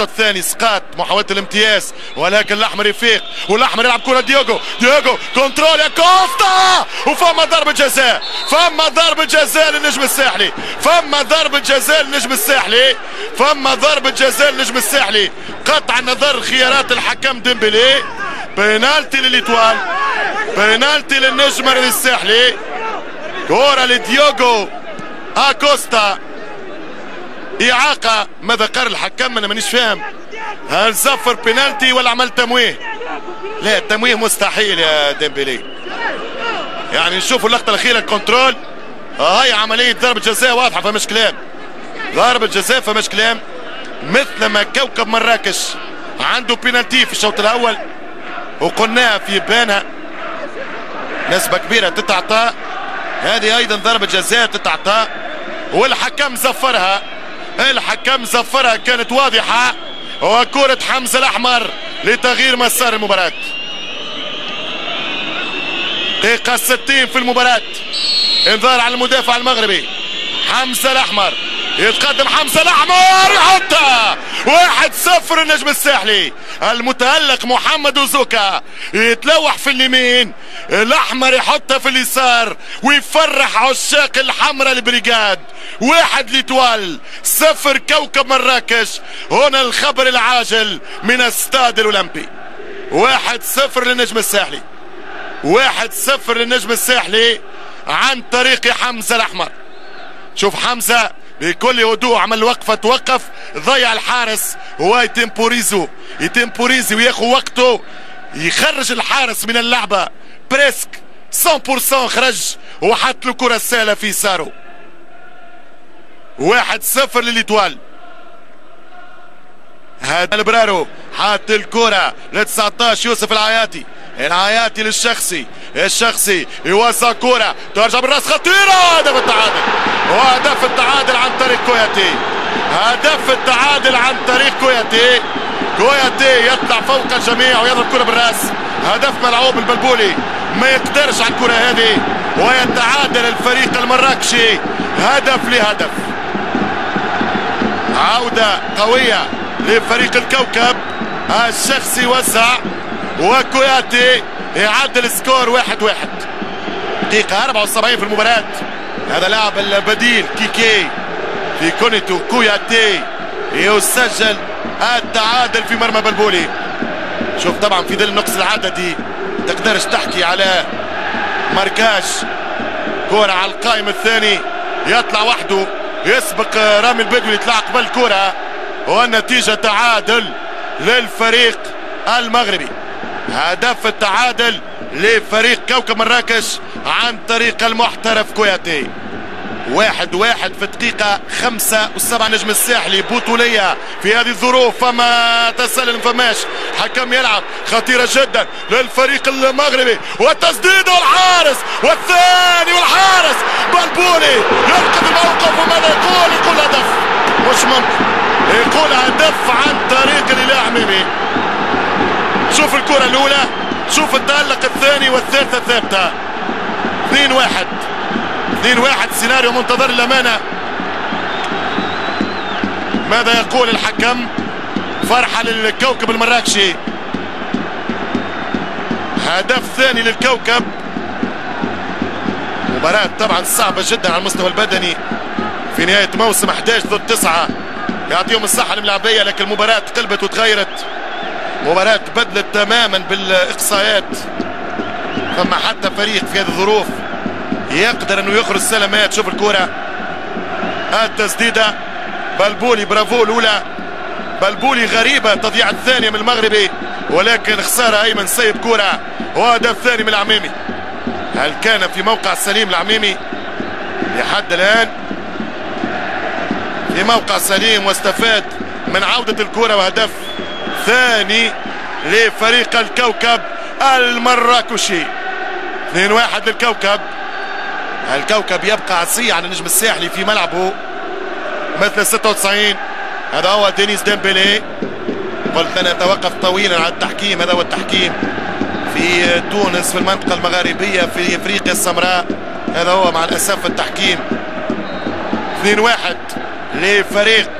الثاني سقاط محاولة الامتياز، ولكن الاحمر يفيق والاحمر يلعب كرة ديوغو كنترول يا كوستا، وفما ضربة جزاء، فما ضربة جزاء للنجم الساحلي، فما ضربة جزاء للنجم الساحلي، فما ضربة جزاء للنجم الساحلي. قطع النظر خيارات الحكم ديمبلي، بينالتي للإيطوال، بينالتي للنجم الساحلي. كرة لديوغو اكوستا، إعاقة. ماذا قال الحكم؟ أنا مانيش فاهم، هل زفر بينالتي ولا عمل تمويه؟ لا التمويه مستحيل يا ديمبلي. يعني نشوفوا اللقطة الأخيرة الكنترول، هاي عملية ضربة جزاء واضحة، فمش كلام، ضربة جزاء فمش كلام. مثل ما كوكب مراكش عنده بينالتي في الشوط الأول وقلناها في بانها نسبة كبيرة تتعطى، هذه أيضا ضربة جزاء تتعطى والحكم زفرها، الحكم زفرها كانت واضحة. وكرة حمزة الأحمر لتغيير مسار المباراة. دقيقة 60 في المباراة، انذار على المدافع المغربي حمزة الأحمر، يتقدم حمزة الأحمر يحطها 1-0 النجم الساحلي. المتألق محمد وزوكا يتلوح في اليمين، الأحمر يحطها في اليسار ويفرح عشاق الحمراء البريغاد. 1 ليتوال 0 كوكب مراكش. هنا الخبر العاجل من استاد الأولمبي. 1-0 للنجم الساحلي، 1-0 للنجم الساحلي عن طريق حمزة الأحمر. شوف حمزة بكل هدوء عمل وقفة، توقف، ضيع الحارس يتمبوريزو وياخذ وقته، يخرج الحارس من اللعبة بريسك 100%، خرج وحط له كرة سهلة في سارو. 1-0 للإيطوال. هذا البرارو حط الكرة ل 19 يوسف العياتي الشخصي يوزع كرة ترجع بالراس خطيرة. هدف التعادل، وهدف التعادل عن طريق كوياتي، هدف التعادل عن طريق كوياتي يطلع فوق الجميع ويضرب كرة بالراس. هدف ملعوب البلبولي ما يقدرش على الكرة هذه، ويتعادل الفريق المراكشي هدف لهدف. عودة قوية لفريق الكوكب، الشخصي وزع وكوياتي يعدل سكور 1-1. دقيقة 74 في المباراة. هذا لاعب البديل كيكي في كونيتو، كوياتي يسجل التعادل في مرمى بلبولي. شوف طبعا في ظل النقص العددي تقدرش تحكي على ماركاج. كرة على القائم الثاني يطلع وحده، يسبق رامي البدوي يطلع قبل الكرة، والنتيجة تعادل للفريق المغربي. هدف التعادل لفريق كوكب مراكش عن طريق المحترف كوياتي. 1-1 في الدقيقة 5 نجم الساحلي بطولية في هذه الظروف، فما تسلل فماش، حكم يلعب خطيرة جدا للفريق المغربي، والتسديد والحارس والثاني والحارس بلبولي ينقذ الموقف. وماذا يقول هدف، مش ممكن يقول هدف عن طريق الإله عميمي. شوف الكرة الأولى، شوف التألق الثاني والثالثة ثابتة. 2-1 سيناريو منتظر للأمانة. ماذا يقول الحكم؟ فرحة للكوكب المراكشي، هدف ثاني للكوكب. مباراة طبعا صعبة جدا على المستوى البدني في نهاية موسم 11 ضد 9، يعطيهم الصحة الملاعبية، لكن المباراة قلبت وتغيرت، مباراة بدلت تماما بالإقصاءات. فما حتى فريق في هذه الظروف يقدر انه يخرج سلامات. شوف الكرة، التسديدة بلبولي، برافو الأولى بلبولي، غريبة تضييع الثانية من المغربي، ولكن خسارة أيمن سيب كرة، وهدف ثاني من العميمي. هل كان في موقع سليم العميمي لحد الآن؟ في موقع سليم واستفاد من عودة الكرة، وهدف ثاني لفريق الكوكب المراكشي. 2-1 للكوكب. الكوكب يبقى عصي على النجم الساحلي في ملعبه مثل 96. هذا هو دينيس ديمبلي. قلت لنا نتوقف طويلا على التحكيم، هذا هو التحكيم في تونس في المنطقة المغاربية في افريقيا السمراء، هذا هو مع الأسف التحكيم. 2-1 لفريق